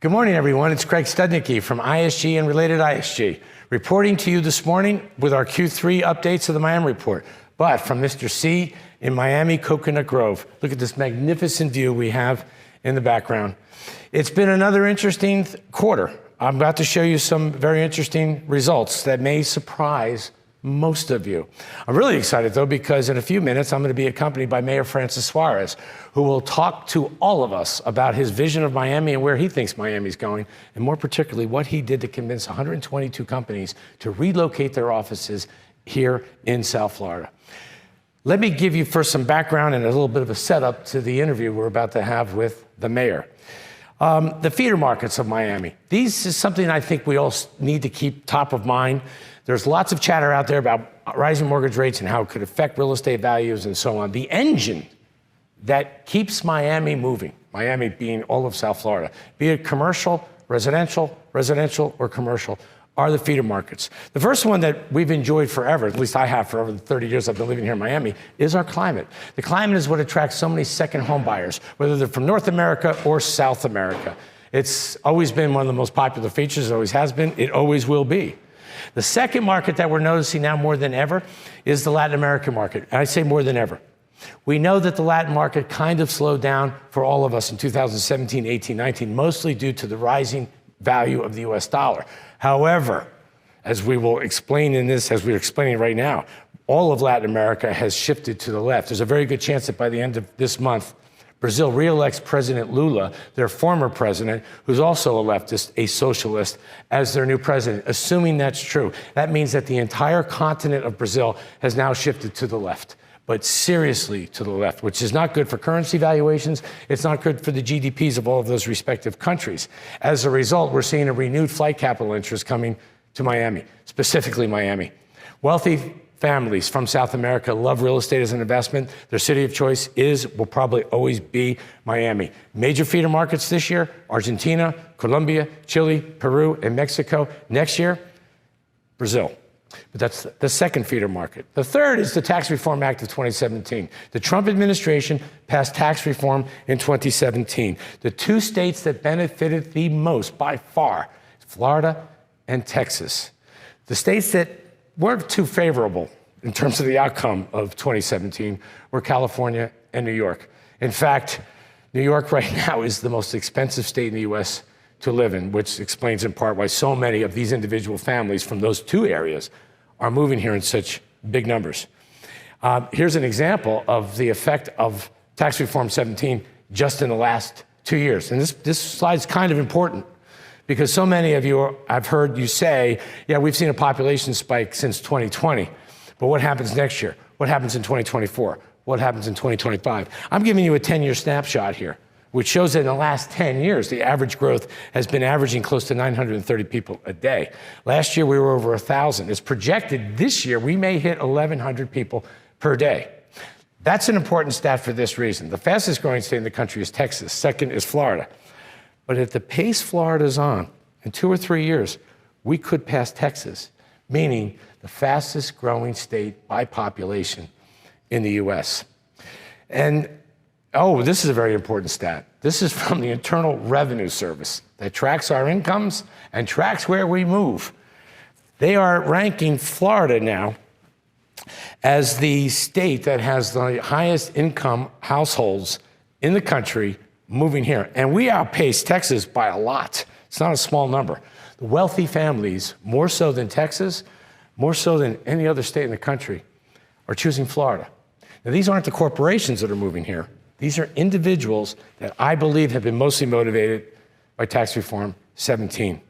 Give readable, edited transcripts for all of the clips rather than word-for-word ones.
Good morning, everyone. It's Craig Studnicky from ISG and Related ISG, reporting to you this morning with our Q3 updates of the Miami report. But from Mr. C in Miami Coconut Grove, look at this magnificent view we have in the background. It's been another interesting quarter. I'm about to show you some very interesting results that may surprise most of you. I'm really excited, though, because in a few minutes, I'm going to be accompanied by Mayor Francis Suarez, who will talk to all of us about his vision of Miami and where he thinks Miami's going, and more particularly, what he did to convince 122 companies to relocate their offices here in South Florida. Let me give you first some background and a little bit of a setup to the interview we're about to have with the mayor. The feeder markets of Miami. These is something I think we all need to keep top of mind. There's lots of chatter out there about rising mortgage rates and how it could affect real estate values and so on. The engine that keeps Miami moving, Miami being all of South Florida, be it commercial, residential, or commercial, are the feeder markets. The first one that we've enjoyed forever, at least I have for over the 30 years I've been living here in Miami, is our climate. The climate is what attracts so many second home buyers, whether they're from North America or South America. It's always been one of the most popular features, it always has been, it always will be. The second market that we're noticing now more than ever is the Latin American market. And I say more than ever. We know that the Latin market kind of slowed down for all of us in 2017, 18, 19, mostly due to the rising value of the US dollar. However, as we will explain in this, as we're explaining right now, all of Latin America has shifted to the left. There's a very good chance that by the end of this month, Brazil re-elects President Lula, their former president, who's also a leftist, a socialist, as their new president. Assuming that's true, that means that the entire continent of Brazil has now shifted to the left, but seriously to the left, which is not good for currency valuations. It's not good for the GDPs of all of those respective countries. As a result, we're seeing a renewed flight capital interest coming to Miami, specifically Miami. Wealthy families from South America love real estate as an investment. Their city of choice will probably always be Miami. Major feeder markets this year, Argentina, Colombia, Chile, Peru, and Mexico. Next year, Brazil. But that's the second feeder market. The third is the Tax Reform Act of 2017. The Trump administration passed tax reform in 2017. The two states that benefited the most by far, Florida and Texas. The states that weren't too favorable in terms of the outcome of 2017 were California and New York. In fact, New York right now is the most expensive state in the US to live in, which explains in part why so many of these individual families from those two areas are moving here in such big numbers. Here's an example of the effect of Tax Reform 17 just in the last 2 years. And this slide's kind of important, because so many of you, I've heard you say, yeah, we've seen a population spike since 2020, but what happens next year? What happens in 2024? What happens in 2025? I'm giving you a 10-year snapshot here, which shows that in the last 10 years, the average growth has been averaging close to 930 people a day. Last year, we were over 1,000. It's projected this year, we may hit 1,100 people per day. That's an important stat for this reason. The fastest growing state in the country is Texas. Second is Florida. But at the pace Florida's on, in 2 or 3 years, we could pass Texas, meaning the fastest growing state by population in the US. And, oh, this is a very important stat. This is from the Internal Revenue Service that tracks our incomes and tracks where we move. They are ranking Florida now as the state that has the highest income households in the country moving here. And we outpace Texas by a lot. It's not a small number. The wealthy families, more so than Texas, more so than any other state in the country, are choosing Florida. Now, these aren't the corporations that are moving here. These are individuals that I believe have been mostly motivated by Tax Reform 17.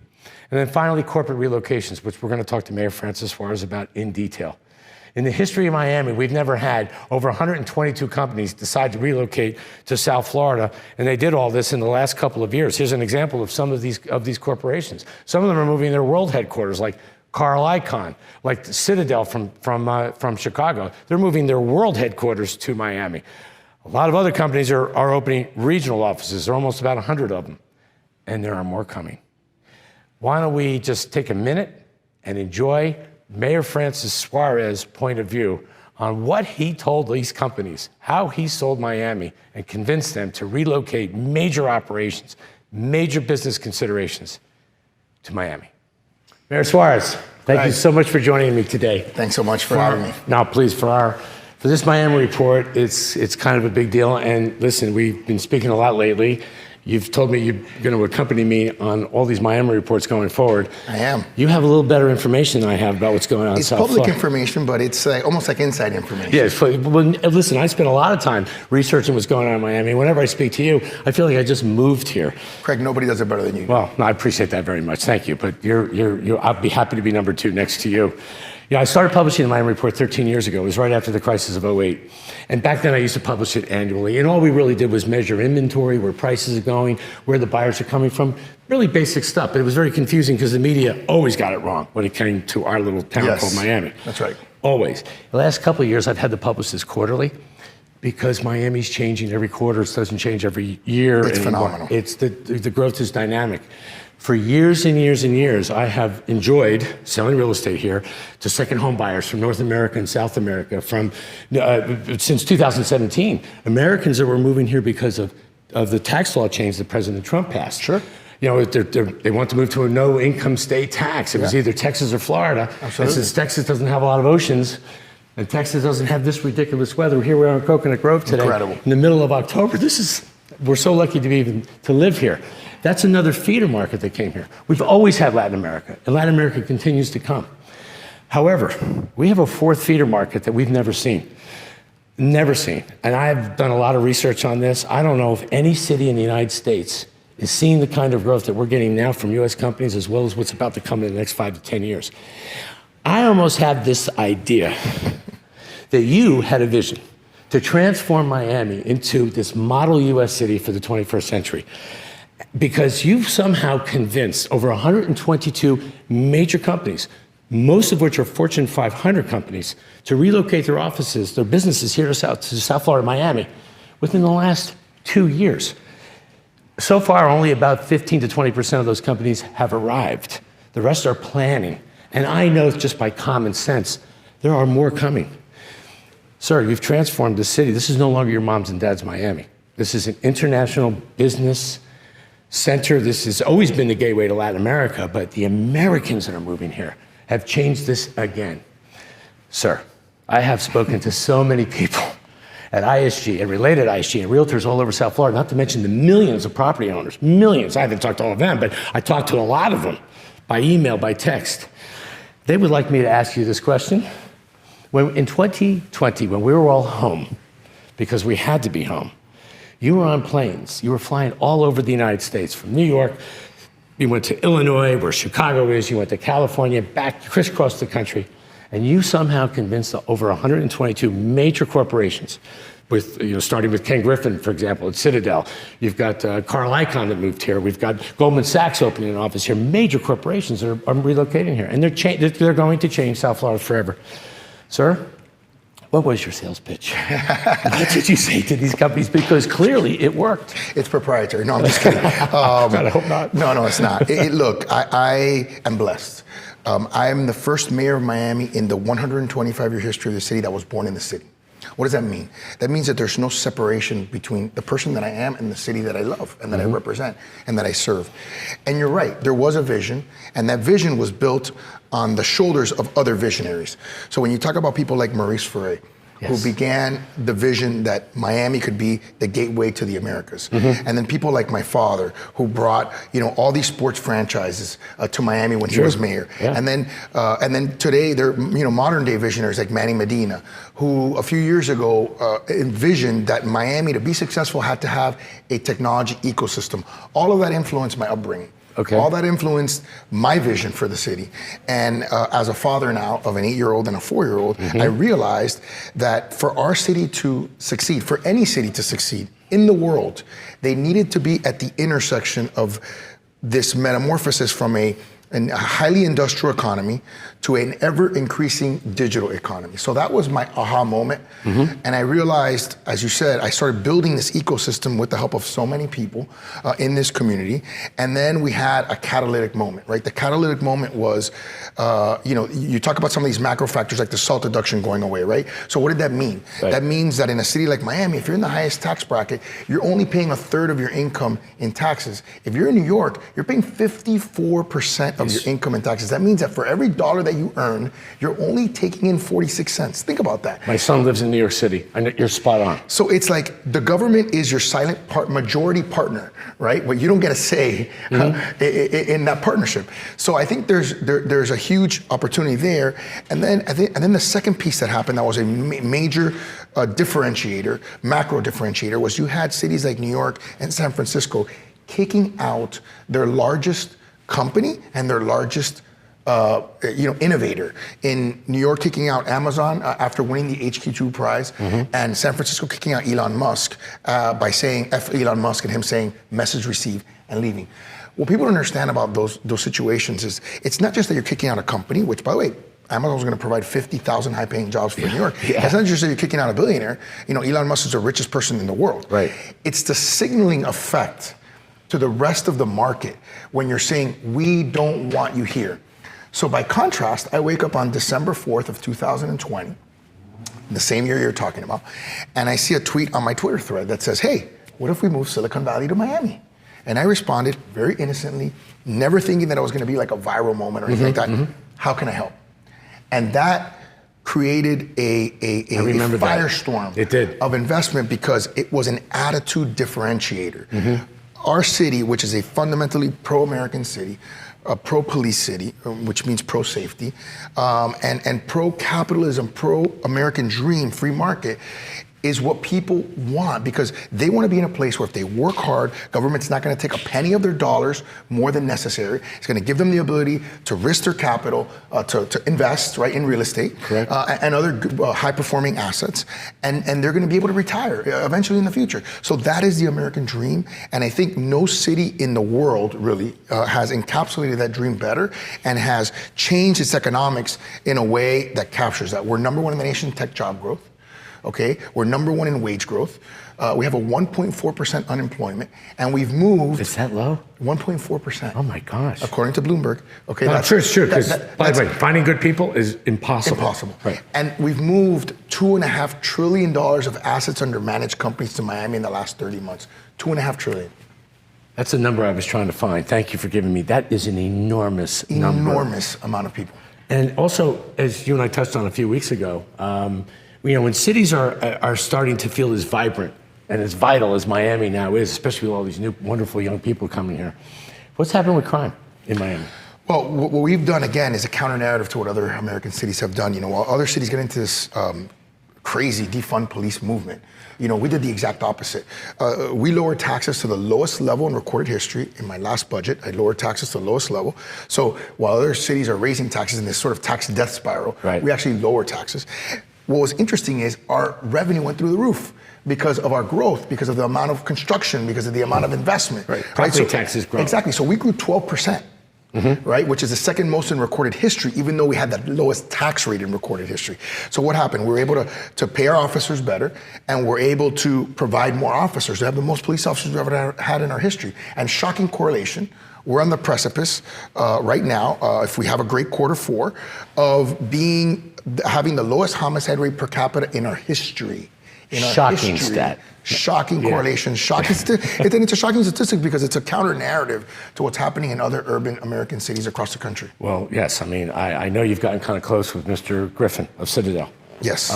And then finally, corporate relocations, which we're going to talk to Mayor Francis Suarez about in detail. In the history of Miami, we've never had over 122 companies decide to relocate to South Florida, and they did all this in the last couple of years. Here's an example of some of these corporations. Some of them are moving their world headquarters, like Carl Icahn, like Citadel from Chicago. They're moving their world headquarters to Miami. A lot of other companies are opening regional offices. There are almost about 100 of them, and there are more coming. Why don't we just take a minute and enjoy Mayor Francis Suarez's point of view on what he told these companies, how he sold Miami and convinced them to relocate major operations, major business considerations to Miami. Mayor Suarez, thank you so much for joining me today. Thanks so much for having me. Now, please, for this Miami report, it's kind of a big deal. And listen, we've been speaking a lot lately. You've told me you're going to accompany me on all these Miami reports going forward. I am. You have a little better information than I have about what's going on in South Florida. It's public information, but it's almost like inside information. Yes. Well, listen, I spent a lot of time researching what's going on in Miami. Whenever I speak to you, I feel like I just moved here. Craig, nobody does it better than you. Well, no, I appreciate that very much. Thank you. But I'll be happy to be number 2 next to you. You know, I started publishing the Miami Report 13 years ago. It was right after the crisis of '08. And back then I used to publish it annually. And all we really did was measure inventory, where prices are going, where the buyers are coming from. Really basic stuff. But it was very confusing because the media always got it wrong when it came to our little town called Miami. That's right. Always. The last couple of years I've had to publish this quarterly because Miami's changing every quarter. It doesn't change every year It's anymore. phenomenal. It's the growth is dynamic. For years and years and years, I have enjoyed selling real estate here to second home buyers from North America and South America since 2017. Americans that were moving here because of the tax law change that President Trump passed. Sure. You know, they want to move to a no income state tax. It was either Texas or Florida. Absolutely. And since Texas doesn't have a lot of oceans, and Texas doesn't have this ridiculous weather, here we are in Coconut Grove today. Incredible. In the middle of October. We're so lucky to live here. That's another feeder market that came here. We've always had Latin America, and Latin America continues to come. However, we have a 4th feeder market that we've never seen. Never seen. And I've done a lot of research on this. I don't know if any city in the United States is seeing the kind of growth that we're getting now from U.S. companies, as well as what's about to come in the next 5 to 10 years. I almost have this idea that you had a vision to transform Miami into this model U.S. city for the 21st century. Because you've somehow convinced over 122 major companies, most of which are Fortune 500 companies, to relocate their offices, their businesses here to South Florida, Miami, within the last 2 years. So far, only about 15 to 20% of those companies have arrived. The rest are planning. And I know just by common sense, there are more coming. Sir, you've transformed the city. This is no longer your mom's and dad's Miami. This is an international business center. This has always been the gateway to Latin America, but the Americans that are moving here have changed this again. Sir, I have spoken to so many people at ISG and related ISG and realtors all over South Florida, not to mention the millions of property owners, millions. I haven't talked to all of them, but I talked to a lot of them by email, by text. They would like me to ask you this question. In 2020, when we were all home, because we had to be home, you were on planes. You were flying all over the United States, from New York. You went to Illinois, where Chicago is. You went to California, back, crisscrossed the country. And you somehow convinced over 122 major corporations, starting with Ken Griffin, for example, at Citadel. You've got Carl Icahn that moved here. We've got Goldman Sachs opening an office here. Major corporations that are relocating here. And they're going to change South Florida forever. Sir? What was your sales pitch? What did you say to these companies? Because clearly it worked. It's proprietary. No, I'm just kidding. God, I hope not. No, it's not. Look, I am blessed. I am the first mayor of Miami in the 125-year history of the city that was born in the city. What does that mean? That means that there's no separation between the person that I am and the city that I love and that I represent and that I serve. And you're right, there was a vision, and that vision was built on the shoulders of other visionaries. So when you talk about people like Maurice Ferre, who began the vision that Miami could be the gateway to the Americas. And then people like my father, who brought all these sports franchises to Miami when he was mayor. And then today they're modern day visionaries like Manny Medina, who a few years ago envisioned that Miami, to be successful, had to have a technology ecosystem. All of that influenced my upbringing. All that influenced my vision for the city. And as a father now of an 8-year-old and a 4-year-old, I realized that for our city to succeed, for any city to succeed in the world, they needed to be at the intersection of this metamorphosis from a and a highly industrial economy to an ever-increasing digital economy. So that was my aha moment. And I realized, as you said, I started building this ecosystem with the help of so many people in this community. And then we had a catalytic moment, right? The catalytic moment was, you talk about some of these macro factors like the SALT deduction going away, right? So what did that mean? Right. That means that in a city like Miami, if you're in the highest tax bracket, you're only paying a third of your income in taxes. If you're in New York, you're paying 54% of your income in taxes. That means that for every dollar that you earn, you're only taking in 46 cents. Think about that. My son lives in New York City, and you're spot on. So it's like the government is your silent majority partner, right? But you don't get a say in that partnership. So I think there's a huge opportunity there. And then the second piece that happened that was a major differentiator, macro differentiator, was you had cities like New York and San Francisco kicking out their largest company and their largest innovator. In New York, kicking out Amazon after winning the HQ2 prize, and San Francisco kicking out Elon Musk by saying F Elon Musk and him saying message received and leaving. What people don't understand about those situations is it's not just that you're kicking out a company, which by the way, Amazon was going to provide 50,000 high-paying jobs for New York. It's not just that you're kicking out a billionaire. Elon Musk is the richest person in the world. Right. It's the signaling effect to the rest of the market when you're saying, we don't want you here. So by contrast, I wake up on December 4th of 2020, the same year you're talking about, and I see a tweet on my Twitter thread that says, hey, what if we move Silicon Valley to Miami? And I responded very innocently, never thinking that it was going to be like a viral moment or anything like that. How can I help? And that created a firestorm of investment because it was an attitude differentiator. Our city, which is a fundamentally pro-American city, a pro-police city, which means pro-safety, and pro-capitalism, pro-American dream, free market, is what people want because they want to be in a place where if they work hard, government's not going to take a penny of their dollars more than necessary. It's going to give them the ability to risk their capital, to invest right in real estate and other high-performing assets, and they're going to be able to retire eventually in the future. So that is the American dream, and I think no city in the world really has encapsulated that dream better and has changed its economics in a way that captures that. We're number one in the nation in tech job growth. Okay, we're number one in wage growth. We have a 1.4% unemployment, and we've moved. Is that low? 1.4%. Oh my gosh! According to Bloomberg. Okay, no, it's true. Because by the way, finding good people is impossible. Impossible. Right. And we've moved $2.5 trillion of assets under managed companies to Miami in the last 30 months. $2.5 trillion. That's the number I was trying to find. Thank you for giving me. That is an enormous number. Enormous amount of people. And also, as you and I touched on a few weeks ago. When cities are starting to feel as vibrant and as vital as Miami now is, especially with all these new wonderful young people coming here, what's happening with crime in Miami? Well, what we've done, again, is a counter-narrative to what other American cities have done. While other cities get into this crazy defund police movement, we did the exact opposite. We lowered taxes to the lowest level in recorded history. In my last budget, I lowered taxes to the lowest level. So while other cities are raising taxes in this sort of tax death spiral, we actually lowered taxes. What was interesting is our revenue went through the roof because of our growth, because of the amount of construction, because of the amount of investment. Property taxes grow. Exactly. So we grew 12%, right? Which is the second most in recorded history, even though we had the lowest tax rate in recorded history. So what happened? We were able to pay our officers better, and we're able to provide more officers. We have the most police officers we've ever had in our history. And shocking correlation, we're on the precipice right now, if we have a great quarter four, of having the lowest homicide rate per capita in our history. Shocking stat. Shocking correlation. Shocking. It's a shocking statistic because it's a counter narrative to what's happening in other urban American cities across the country. Well, yes. I mean, I know you've gotten kind of close with Mr. Griffin of Citadel. Yes.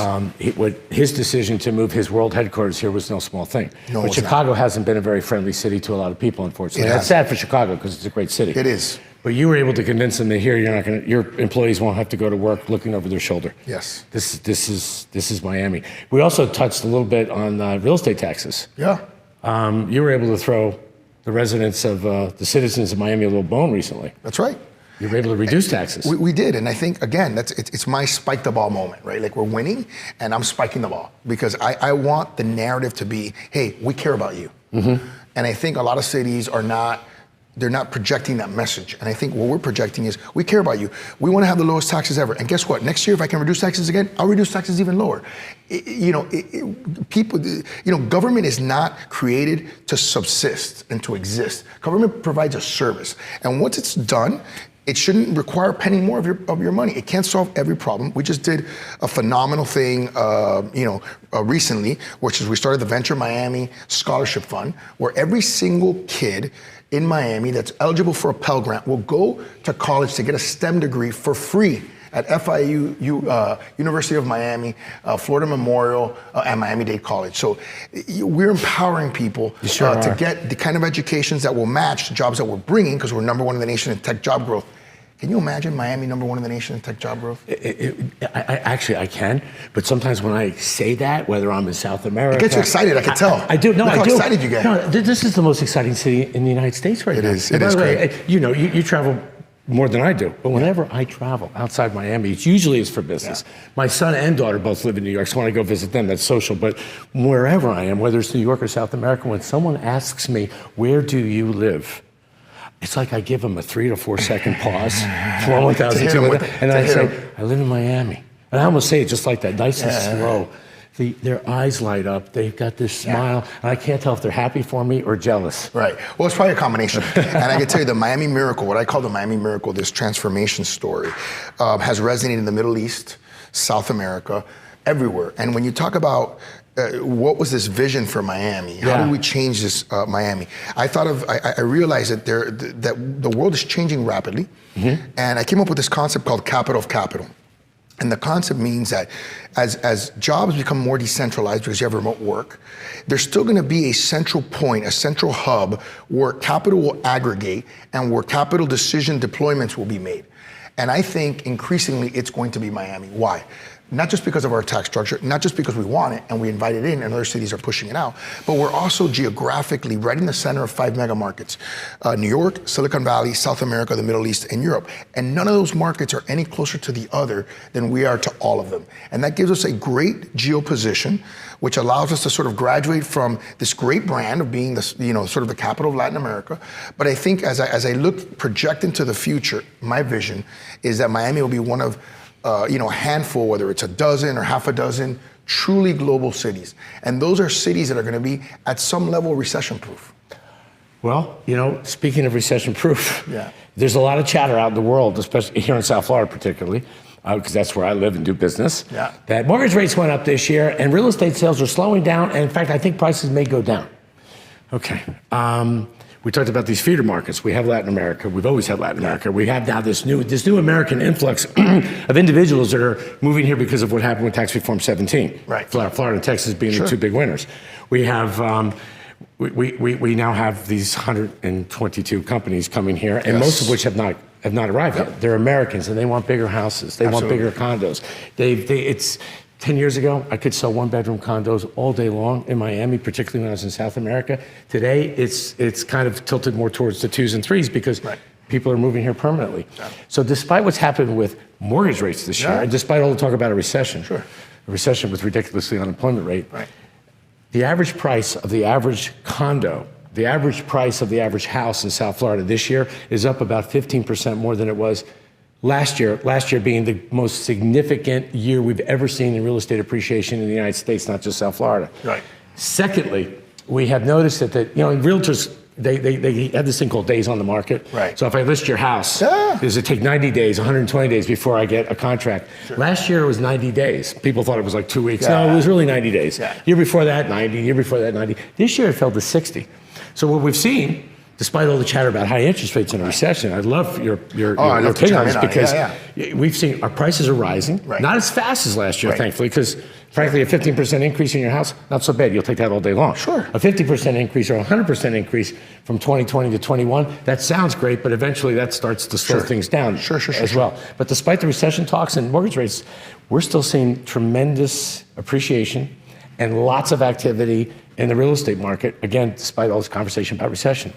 His decision to move his world headquarters here was no small thing. No, but Chicago hasn't been a very friendly city to a lot of people, unfortunately. That's sad for Chicago because it's a great city. It is. But you were able to convince them that here your employees won't have to go to work looking over their shoulder. Yes. This is Miami. We also touched a little bit on real estate taxes. Yeah. You were able to throw the residents of the citizens of Miami a little bone recently. That's right. You were able to reduce taxes. We did, and I think, again, it's my spike the ball moment, right? Like, we're winning, and I'm spiking the ball because I want the narrative to be, hey, we care about you. And I think a lot of cities are not they're not projecting that message. And I think what we're projecting is, we care about you. We want to have the lowest taxes ever. And guess what? Next year, if I can reduce taxes again, I'll reduce taxes even lower. Government is not created to subsist and to exist. Government provides a service. And once it's done, it shouldn't require a penny more of your money. It can't solve every problem. We just did a phenomenal thing, recently, which is we started the Venture Miami Scholarship Fund, where every single kid in Miami that's eligible for a Pell Grant will go to college to get a STEM degree for free at FIU, University of Miami, Florida Memorial, and Miami-Dade College. So we're empowering people to get the kind of educations that will match the jobs that we're bringing, because we're #1 in the nation in tech job growth. Can you imagine Miami #1 in the nation in tech job growth? I can, but sometimes when I say that, whether I'm in South America, it gets you excited. I can tell. I do. No, Look I how do. excited you get. No, this is the most exciting city in the United States right now. It is. It is great. You travel more than I do, but whenever I travel outside Miami, it's usually for business. Yeah. My son and daughter both live in New York, so when I go visit them, that's social. But wherever I am, whether it's New York or South America, when someone asks me, "Where do you live?" it's like I give them a 3 to 4 second pause, flow 1,200, and I say, "I live in Miami." And I almost say it just like that, nice and slow. Their eyes light up. They've got this smile, and I can't tell if they're happy for me or jealous. Right. Well, it's probably a combination. And I can tell you, the Miami Miracle, what I call the Miami Miracle, this transformation story, has resonated in the Middle East, South America, everywhere. And when you talk about what was this vision for Miami? How do we change this Miami? I realized that that the world is changing rapidly, and I came up with this concept called capital of capital. And the concept means that as jobs become more decentralized because you have remote work, there's still going to be a central point, a central hub where capital will aggregate and where capital decision deployments will be made. And I think increasingly it's going to be Miami. Why? Not just because of our tax structure, not just because we want it and we invite it in and other cities are pushing it out, but we're also geographically right in the center of 5 mega markets. New York, Silicon Valley, South America, the Middle East, and Europe. And none of those markets are any closer to the other than we are to all of them. And that gives us a great geo position, which allows us to sort of graduate from this great brand of being sort of the capital of Latin America. But I think as I project into the future, my vision is that Miami will be one of a handful, whether it's a dozen or half a dozen, truly global cities. And those are cities that are going to be at some level recession-proof. Well, speaking of recession-proof, there's a lot of chatter out in the world, especially here in South Florida particularly, because that's where I live and do business, that mortgage rates went up this year and real estate sales are slowing down. And in fact, I think prices may go down. Okay. We talked about these feeder markets. We have Latin America. We've always had Latin America. We have now this new American influx of individuals that are moving here because of what happened with Tax Reform 17. Right. Florida and Texas being the two big winners. We have we now have these 122 companies coming here, and most of which have not arrived yet. They're Americans, and they want bigger houses. They want bigger condos. It's 10 years ago, I could sell 1-bedroom condos all day long in Miami, particularly when I was in South America. Today, it's kind of tilted more towards the 2s and 3s because people are moving here permanently. So despite what's happened with mortgage rates this year, and despite all the talk about a recession, a recession with ridiculously unemployment rate, the average price of the average condo, the average price of the average house in South Florida this year is up about 15% more than it was last year being the most significant year we've ever seen in real estate appreciation in the United States, not just South Florida. Right. Secondly, we have noticed that realtors, they have this thing called days on the market. Right. So if I list your house, does it take 90 days, 120 days before I get a contract? Last year it was 90 days. People thought it was like 2 weeks. No, it was really 90 days. Year before that, 90. Year before that, 90. This year it fell to 60. So what we've seen, despite all the chatter about high interest rates in a recession, I'd love your opinion on this because we've seen our prices are rising, not as fast as last year, thankfully, because frankly, a 15% increase in your house, not so bad. You'll take that all day long. Sure. A 50% increase or a 100% increase from 2020 to 21, that sounds great, but eventually that starts to slow things down as well. But despite the recession talks and mortgage rates, we're still seeing tremendous appreciation and lots of activity in the real estate market, again, despite all this conversation about recession.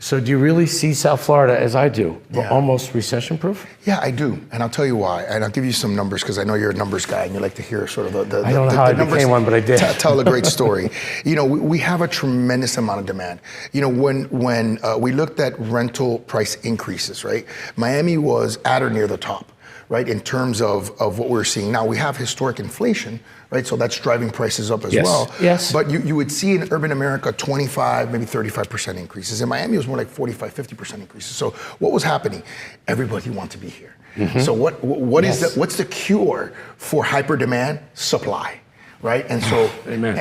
So do you really see South Florida, as I do, Yeah. almost recession-proof? Yeah, I do, and I'll tell you why. And I'll give you some numbers because I know you're a numbers guy and you like to hear sort of the I don't know how I numbers became one, but I did. Tell a great story. You know, we have a tremendous amount of demand. You know, when we looked at rental price increases, right? Miami was at or near the top, right, in terms of what we're seeing. Now, we have historic inflation, right? So that's driving prices up as well. Yes. But you would see in urban America 25, maybe 35% increases. In Miami, it was more like 45, 50% increases. So what was happening? Everybody wanted to be here. So what's the cure for hyper demand? Supply. Right, and so, Amen.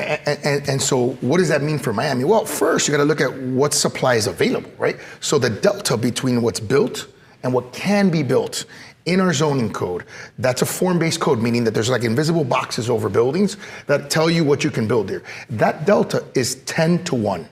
And so, what does that mean for Miami? Well, first you got to look at what supply is available, right? So the delta between what's built and what can be built in our zoning code, that's a form-based code, meaning that there's like invisible boxes over buildings that tell you what you can build there. That delta is 10 to 1.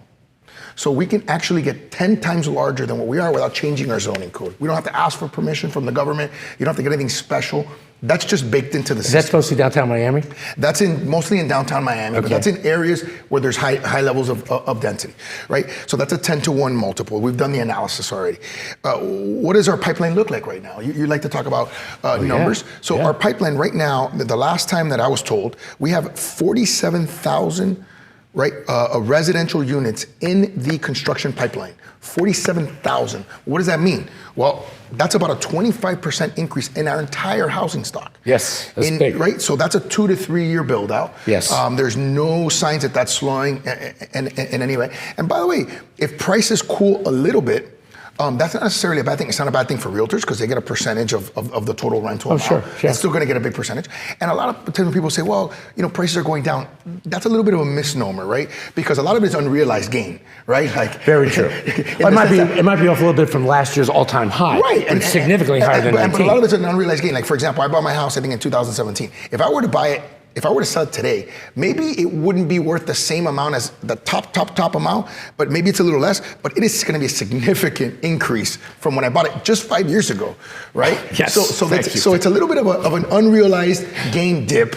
So we can actually get 10 times larger than what we are without changing our zoning code. We don't have to ask for permission from the government. You don't have to get anything special. That's just baked into the system. Is that mostly downtown Miami? That's mostly in downtown Miami, but that's in areas where there's high levels of density, right? So that's a 10 to 1 multiple. We've done the analysis already. What does our pipeline look like right now? You like to talk about numbers. Yeah. So our pipeline right now, the last time that I was told, we have 47,000 residential units in the construction pipeline. 47,000. What does that mean? Well, that's about a 25% increase in our entire housing stock. Yes, that's big. Right? So that's a 2 to 3 year build out. Yes. There's no signs that that's slowing in any way. And by the way, if prices cool a little bit, that's not necessarily a bad thing. It's not a bad thing for realtors because they get a percentage of the total rental amount. Sure. They're still going to get a big percentage. And a lot of times when people say, well, you know, prices are going down, that's a little bit of a misnomer, right? Because a lot of it is unrealized gain, right? Like very true. It might be off a little bit from last year's all-time high, right? But it's significantly higher than 19. But a lot of it's an unrealized gain. Like for example, I bought my house I think in 2017. If I were to buy it, if I were to sell it today, maybe it wouldn't be worth the same amount as the top amount, but maybe it's a little less, but it is gonna be a significant increase from when I bought it just 5 years ago, right? Yes, so it's a little bit of an unrealized gain dip,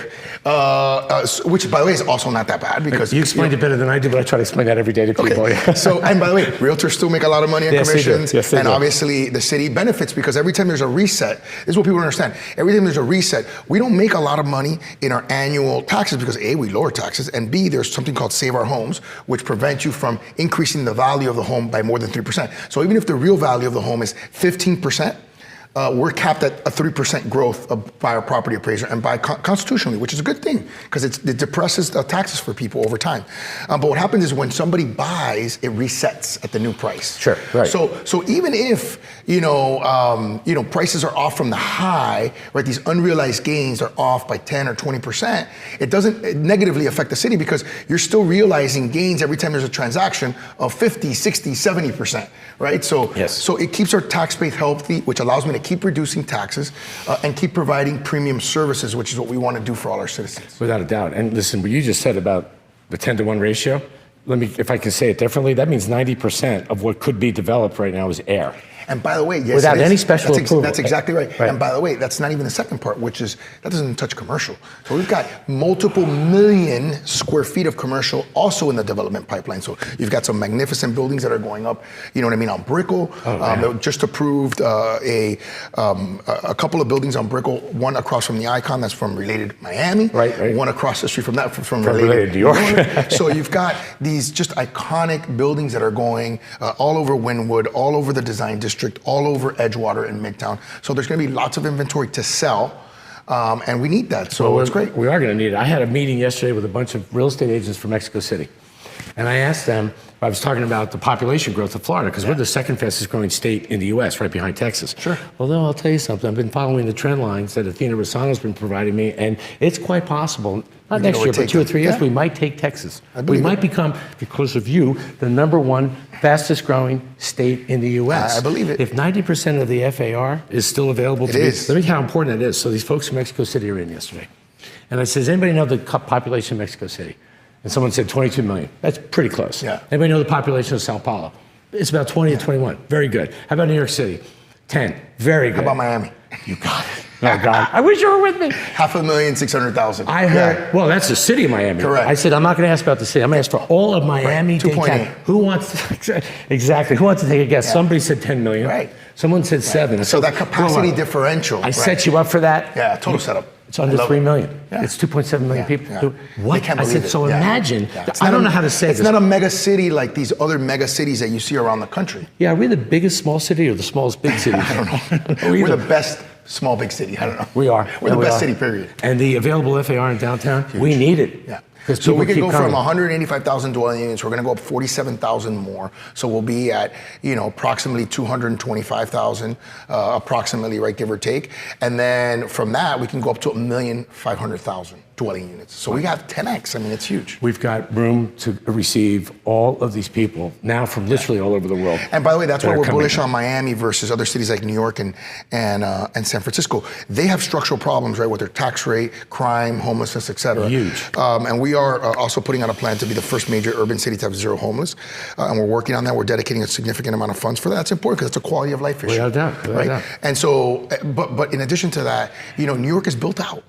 which by the way is also not that bad because- You explained it better than I do, but I try to explain that every day to people. Okay. So, and by the way, realtors still make a lot of money on commissions. Yes, they do. Obviously the city benefits because every time there's a reset, this is what people don't understand. Every time there's a reset, we don't make a lot of money in our annual taxes because A, we lower taxes, and B, there's something called Save Our Homes, which prevents you from increasing the value of the home by more than 3%. So even if the real value of the home is 15%, we're capped at a 3% growth by our property appraiser and by constitutionally, which is a good thing because it depresses the taxes for people over time. But what happens is when somebody buys, it resets at the new price. Sure, right. So even if prices are off from the high, right? These unrealized gains are off by 10 or 20%. It doesn't negatively affect the city because you're still realizing gains every time there's a transaction of 50, 60, 70%, right? So it keeps our tax base healthy, which allows me to keep reducing taxes and keep providing premium services, which is what we want to do for all our citizens. Without a doubt. And listen, what you just said about the 10 to 1 ratio, if I can say it differently, that means 90% of what could be developed right now is air. And by the way, yes, without any special approval. That's exactly right. And by the way, that's not even the second part, which is that doesn't touch commercial. So we've got multiple million square feet of commercial also in the development pipeline. So you've got some magnificent buildings that are going up. You know what I mean? On Brickell, just approved a couple of buildings on Brickell. One across from the Icon, that's from Related Miami. Right. One across the street from that, from Related New York. So you've got these just iconic buildings that are going all over Wynwood, all over the Design District, all over Edgewater and Midtown. So there's going to be lots of inventory to sell, and we need that. So it's great. We are going to need it. I had a meeting yesterday with a bunch of real estate agents from Mexico City, and I asked them. I was talking about the population growth of Florida because we're the second fastest growing state in the U.S., right behind Texas. Sure. Although I'll tell you something, I've been following the trend lines that Athena Rosano's been providing me, and it's quite possible, not next year, but 2 or 3 years, we might take Texas. We might become, because of you, the #1 fastest growing state in the U.S. I believe it. If 90% of the FAR is still available to me, let me tell you how important it is. So these folks from Mexico City are in yesterday. And I said, does anybody know the population of Mexico City? And someone said 22 million. That's pretty close. Yeah. Anybody know the population of Sao Paulo? It's about 20 to 21. Very good. How about New York City? 10. Very good. How about Miami? You got it. Oh, God. I wish you were with me. $500,600,000. I heard, well, that's the city of Miami. Correct. I said, I'm not going to ask about the city. I'm going to ask for all of Miami. Right. 2.8. Who wants to, exactly, who wants to take a guess? Somebody said 10 million. Right. Someone said 7. So that capacity differential. I set you up for that. Yeah, total setup. It's under 3 million. Yeah. It's 2.7 million people. Yeah. What? They can't I believe said, so it. imagine. Yeah. I don't know how to say it's this. It's not a mega city like these other mega cities that you see around the country. Yeah, are we the biggest small city or the smallest big city? I don't know. We're the best small big city. I don't know. We are. We're the best city, period. And the available FAR in downtown, we need it. Yeah. So we can go from 185,000 dwelling units. We're going to go up 47,000 more. So we'll be at, approximately 225,000, approximately, right, give or take. And then from that, we can go up to 1,500,000 dwelling units. So we got 10x. I mean, it's huge. We've got room to receive all of these people now from literally all over the world. And by the way, that's why we're bullish on Miami versus other cities like New York and San Francisco. They have structural problems, right, with their tax rate, crime, homelessness, et cetera. Huge. And we are also putting out a plan to be the first major urban city to have zero homeless. And we're working on that. We're dedicating a significant amount of funds for that. That's important because it's a quality of life issue. Without doubt. Without doubt. And so, but in addition to that, New York is built out.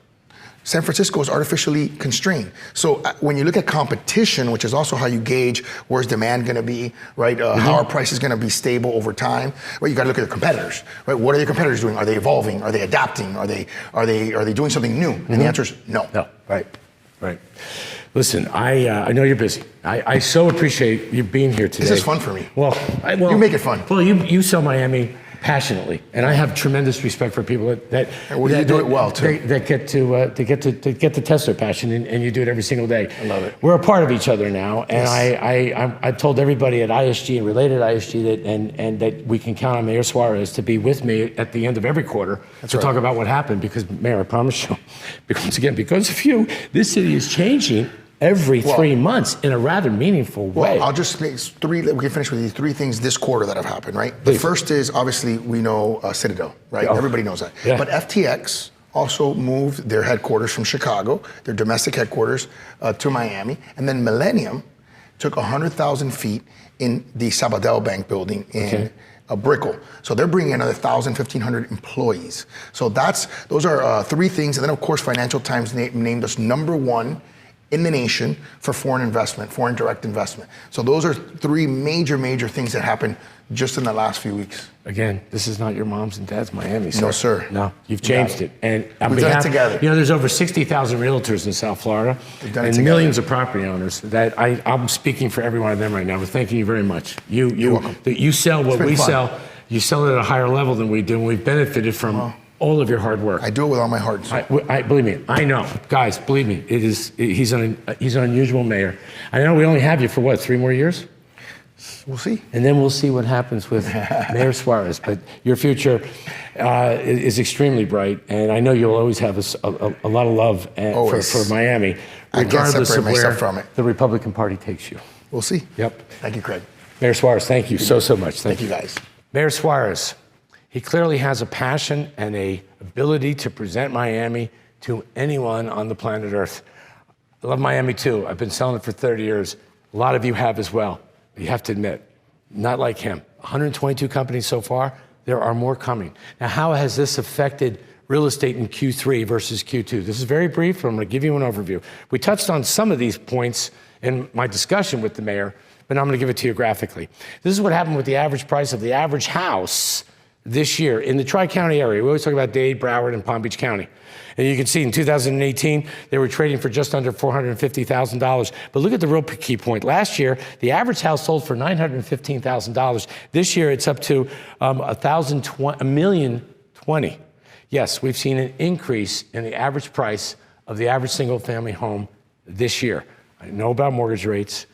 San Francisco is artificially constrained. So when you look at competition, which is also how you gauge where's demand going to be, right? How our price is going to be stable over time. Well, you got to look at your competitors, right? What are your competitors doing? Are they evolving? Are they adapting? Are they doing something new? And the answer is no. No. Right. Listen, I know you're busy. I so appreciate you being here today. This is fun for me. Well, you make it fun. Well, you sell Miami passionately, and I have tremendous respect for people that do it well too. That get to test their passion, and you do it every single day. I love it. We're a part of each other now, and yes. I told everybody at ISG and related ISG that that we can count on Mayor Suarez to be with me at the end of every quarter to talk about what happened. Because Mayor, I promise you, because of you, this city is changing every 3 months in a rather meaningful way. Well, I'll just make we can finish with these 3 things this quarter that have happened, right? Please. The first is, obviously, we know Citadel, right? Oh. Everybody knows that. Yeah. But FTX also moved their headquarters from Chicago, their domestic headquarters, to Miami. And then Millennium took 100,000 feet in the Sabadell Bank building in Brickell. So they're bringing another 1,000, 1,500 employees. So those are 3 things. And then, of course, Financial Times named us #1 in the nation for foreign direct investment. So those are 3 major things that happened just in the last few weeks. Again, this is not your mom's and dad's Miami, sir. No, sir. No, you've changed it. And we've done it together. There's over 60,000 realtors in South Florida and millions of property owners that I'm speaking for every one of them right now. But thanking you very much. You're welcome. You sell what we sell. You sell it at a higher level than we do, and we've benefited from all of your hard work. I do it with all my heart. I believe me. I know, guys. Believe me. He's an unusual mayor. I know we only have you for what, 3 more years? We'll see. And then we'll see what happens with Mayor Suarez. But your future is extremely bright, and I know you'll always have a lot of love for Miami, regardless of where the Republican Party takes you. We'll see. Yep. Thank you, Craig. Mayor Suarez, thank you so much. Thank you, guys. Mayor Suarez. He clearly has a passion and a ability to present Miami to anyone on the planet Earth. I love Miami too. I've been selling it for 30 years. A lot of you have as well. You have to admit, not like him. 122 companies so far. There are more coming. Now, how has this affected real estate in Q3 versus Q2? This is very brief. I'm going to give you an overview. We touched on some of these points in my discussion with the mayor, but I'm going to give it to you graphically. This is what happened with the average price of the average house this year in the Tri-County area. We always talk about Dade, Broward, and Palm Beach County. And you can see in 2018, they were trading for just under $450,000. But look at the real key point. Last year, the average house sold for $915,000. This year, it's up to $1,020,020. Yes, we've seen an increase in the average price of the average single-family home this year. I know about mortgage rates,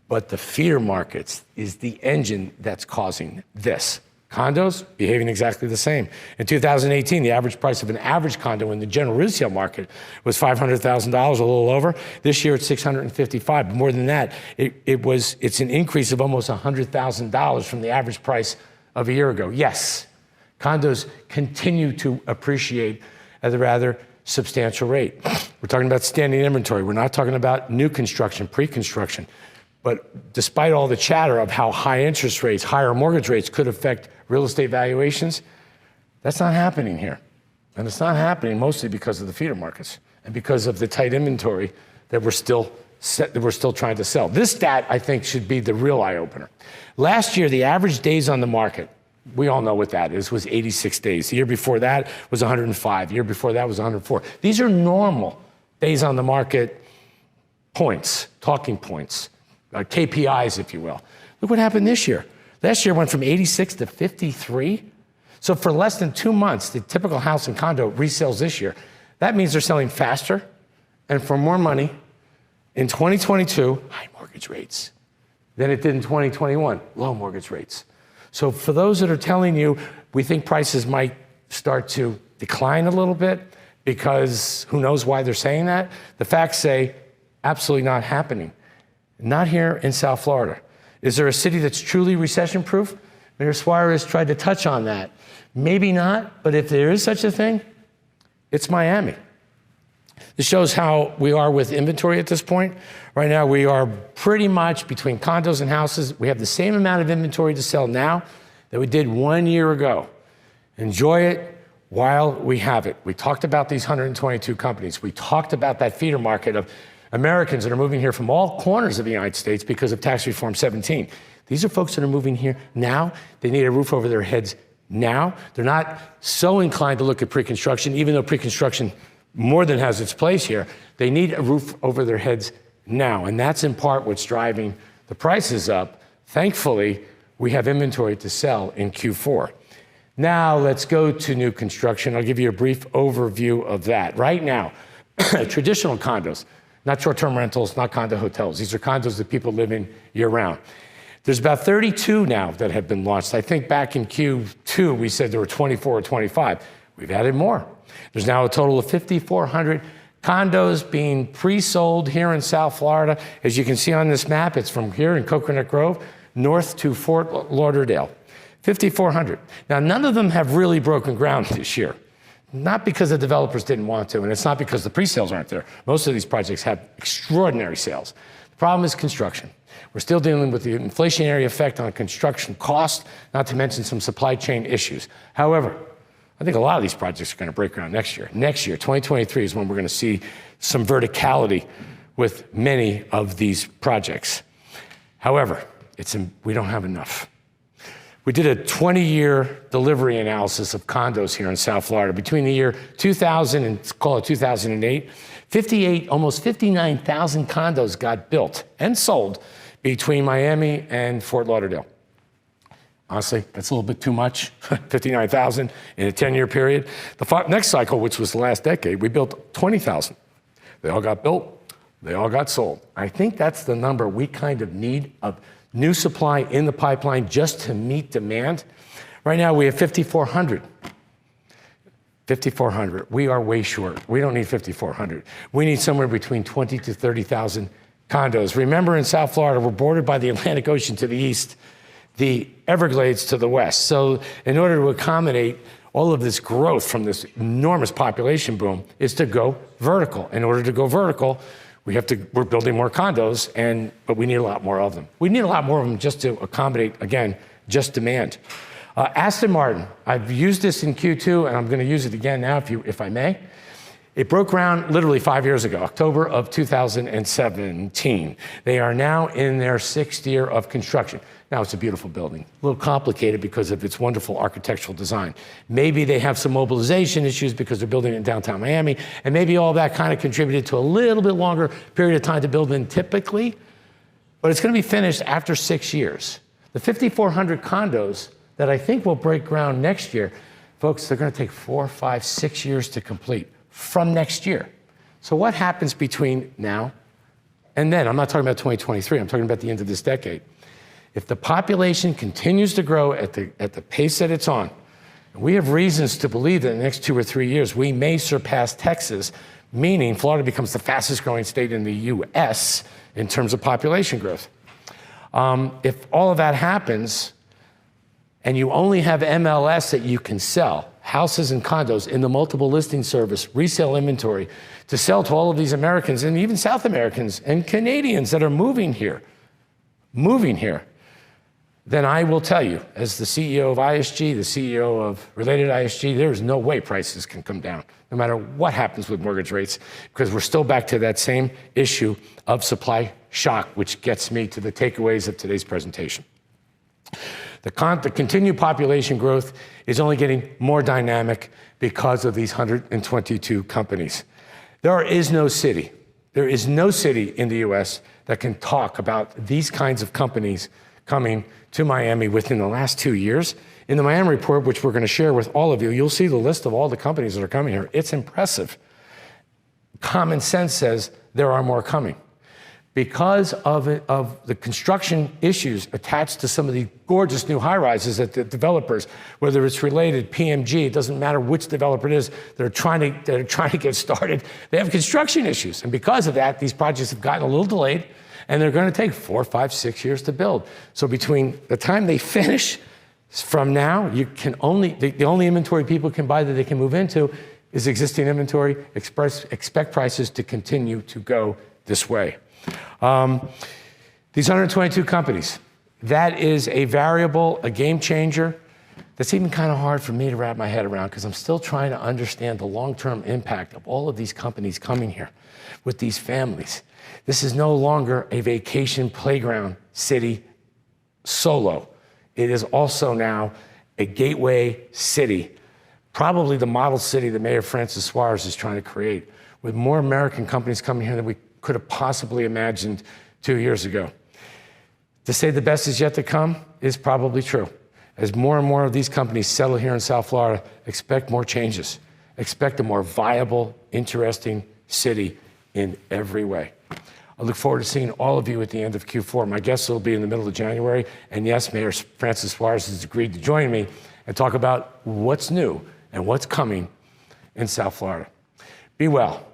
but the feeder markets is the engine that's causing this. Condos behaving exactly the same. In 2018, the average price of an average condo in the general resale market was $500,000, a little over. This year, it's $655,000. But more than that, it's an increase of almost $100,000 from the average price of a year ago. Yes, condos continue to appreciate at a rather substantial rate. We're talking about standing inventory. We're not talking about new construction, pre-construction. But despite all the chatter of how high interest rates, higher mortgage rates could affect real estate valuations, that's not happening here. And it's not happening mostly because of the feeder markets and because of the tight inventory that we're still trying to sell. This stat, I think, should be the real eye-opener. Last year, the average days on the market, we all know what that is, was 86 days. The year before that was 105. The year before that was 104. These are normal days on the market points, talking points, KPIs, if you will. Look what happened this year. Last year went from 86 to 53. So for less than 2 months, the typical house and condo resales this year. That means they're selling faster and for more money in 2022, high mortgage rates, than it did in 2021, low mortgage rates. So for those that are telling you, we think prices might start to decline a little bit because who knows why they're saying that, the facts say absolutely not happening. Not here in South Florida. Is there a city that's truly recession-proof? Mayor Suarez tried to touch on that. Maybe not, but if there is such a thing, it's Miami. This shows how we are with inventory at this point. Right now, we are pretty much between condos and houses. We have the same amount of inventory to sell now that we did 1 year ago. Enjoy it while we have it. We talked about these 122 companies. We talked about that feeder market of Americans that are moving here from all corners of the United States because of Tax Reform 17. These are folks that are moving here now. They need a roof over their heads now. They're not so inclined to look at pre-construction, even though pre-construction more than has its place here. They need a roof over their heads now, and that's in part what's driving the prices up. Thankfully, we have inventory to sell in Q4. Now, let's go to new construction. I'll give you a brief overview of that. Right now, traditional condos, not short-term rentals, not condo hotels. These are condos that people live in year-round. There's about 32 now that have been launched. I think back in Q2, we said there were 24 or 25. We've added more. There's now a total of 5,400 condos being pre-sold here in South Florida. As you can see on this map, it's from here in Coconut Grove, north to Fort Lauderdale. 5,400. Now, none of them have really broken ground this year. Not because the developers didn't want to, and it's not because the pre-sales aren't there. Most of these projects have extraordinary sales. The problem is construction. We're still dealing with the inflationary effect on construction cost, not to mention some supply chain issues. However, I think a lot of these projects are going to break ground next year. Next year, 2023, is when we're going to see some verticality with many of these projects. However, we don't have enough. We did a 20-year delivery analysis of condos here in South Florida. Between the year 2000 and call it 2008, almost 59,000 condos got built and sold between Miami and Fort Lauderdale. Honestly, that's a little bit too much, 59,000 in a 10-year period. The next cycle, which was the last decade, we built 20,000. They all got built, they all got sold. I think that's the number we kind of need of new supply in the pipeline just to meet demand. Right now, we have 5,400. 5,400. We are way short. We don't need 5,400. We need somewhere between 20 to 30,000 condos. Remember, in South Florida, we're bordered by the Atlantic Ocean to the east, the Everglades to the west. So in order to accommodate all of this growth from this enormous population boom is to go vertical. In order to go vertical, we're building more condos, but we need a lot more of them. We need a lot more of them just to accommodate, again, just demand. Aston Martin, I've used this in Q2, and I'm going to use it again now, if I may. It broke ground literally 5 years ago, October of 2017. They are now in their 6th year of construction. Now, it's a beautiful building, a little complicated because of its wonderful architectural design. Maybe they have some mobilization issues because they're building it in downtown Miami, and maybe all that kind of contributed to a little bit longer period of time to build in typically, but it's going to be finished after 6 years. The 5,400 condos that I think will break ground next year, folks, they're going to take 4, 5, 6 years to complete from next year. So what happens between now and then? I'm not talking about 2023, I'm talking about the end of this decade. If the population continues to grow at the pace that it's on, we have reasons to believe that in the next 2 or 3 years, we may surpass Texas, meaning Florida becomes the fastest growing state in the US in terms of population growth. If all of that happens, and you only have MLS that you can sell, houses and condos in the multiple listing service, resale inventory, to sell to all of these Americans and even South Americans and Canadians that are moving here, then I will tell you, as the CEO of ISG, the CEO of related ISG, there is no way prices can come down, no matter what happens with mortgage rates, because we're still back to that same issue of supply shock, which gets me to the takeaways of today's presentation. The continued population growth is only getting more dynamic because of these 122 companies. There is no city in the US that can talk about these kinds of companies coming to Miami within the last 2 years. In the Miami report, which we're going to share with all of you, you'll see the list of all the companies that are coming here. It's impressive. Common sense says there are more coming. Because of the construction issues attached to some of the gorgeous new high-rises that the developers, whether it's related, PMG, it doesn't matter which developer it is, they're trying to get started. They have construction issues. And because of that, these projects have gotten a little delayed, and they're going to take 4, 5, 6 years to build. So between the time they finish from now, the only inventory people can buy that they can move into is existing inventory. Expect prices to continue to go this way. These 122 companies, that is a variable, a game changer. That's even kind of hard for me to wrap my head around because I'm still trying to understand the long-term impact of all of these companies coming here with these families. This is no longer a vacation playground city solo. It is also now a gateway city, probably the model city that Mayor Francis Suarez is trying to create, with more American companies coming here than we could have possibly imagined 2 years ago. To say the best is yet to come is probably true. As more and more of these companies settle here in South Florida, expect more changes. Expect a more viable, interesting city in every way. I look forward to seeing all of you at the end of Q4. My guests will be in the middle of January. And yes, Mayor Francis Suarez has agreed to join me and talk about what's new and what's coming in South Florida. Be well.